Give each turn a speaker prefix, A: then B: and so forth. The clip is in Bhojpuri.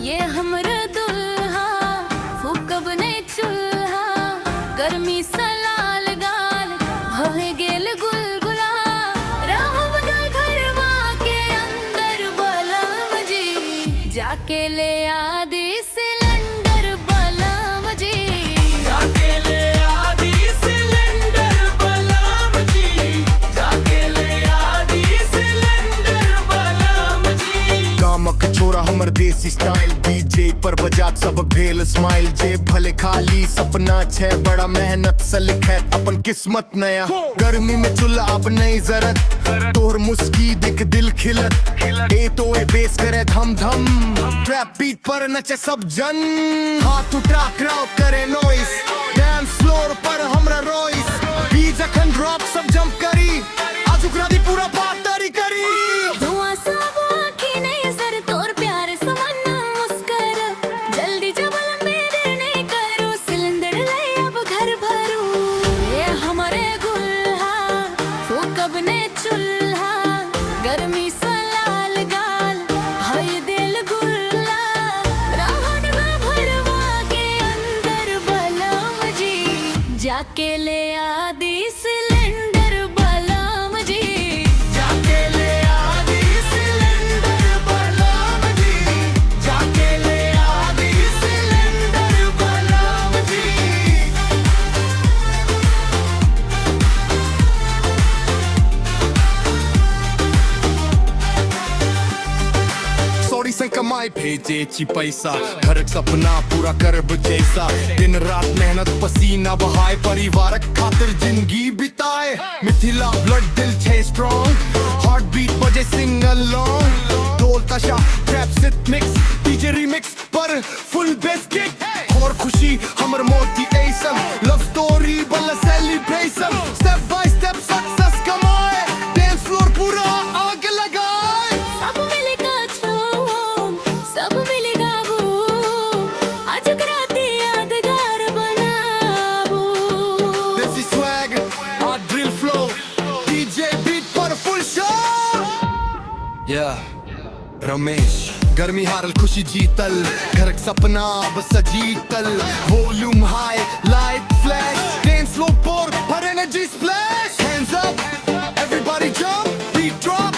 A: ये हमरा दुल्हा फूकब ने चूल्हा गर्मी सलाल गाल भवे गेल गुलगुला रहब ना घरवा के अंदर बलम जी जाके ले आदि सिलेंडर बलम जी
B: जाके ले आदि सिलेंडर बलम जी जाके ले आदि सिलेंडर बलम जी।
C: गामक छोरा हमर देसी स्टाइल डीजे पर बजा सब भेल स्माइल जे भले खाली सपना छे बड़ा मेहनत से लिखे अपन किस्मत नया गर्मी में चूल्हा अब नहीं जरत तोर मुस्की देख दिल खिलत ए तो ए बेस करे धम धम ट्रैप बीट पर नचे सब जन हाथ उठा क्राउड करे नॉइस डांस फ्लोर पर हमरा रॉइस बी जखन ड्रॉप सब जंप करी आज उकरा दी पूरा बात तरी करी
A: धुआं सब आँखी नहीं सर तोर प्यार समन्ना मुस्कर जल्दी जबल मेरे नहीं करो सिलेंडर ले अब घर भरू ये हमारे गुल्हा फूकब ने चूल्हा गर्मी सलाल गाल हई दिल गुल्ला रहन ना भरवा के अंदर बलम जी जाके ले आदि सिलेंडर बलम जी
C: जाके ले आदि सिलेंडर बलम जी जाके ले आदि सिलेंडर बलम जी। सॉरी से कमाए भेजे ची पैसा घर का सपना पूरा करब जैसा दिन रात मेहनत पसीना बहाए परिवार खातिर जिंदगी बिताए मिथिला ब्लड दिल छे स्ट्रॉन्ग हार्ट बीट बजे सिंग अलोंग ढोल तशा ट्रैप सिट मिक्स डीजे रिमिक्स पर फुल बेस किक और खुशी हमर मोटिवेशन लव स्टोरी बल्ला celebration step by step success कमाए डांस फ्लोर पूरा आग लगाए
A: सब मिलेगा झूम सब मिलेगा वो आज कराती यादगार बनाबो
C: This is swag, our drill flow, DJ beat for a full show. Yeah, Ramesh गर्मी हारल खुशी जीतल घर का सपना बस जीतल वॉल्यूम हाई लाइट फ्लैश डांस फ्लोर पर energy splash hands up everybody jump beat drop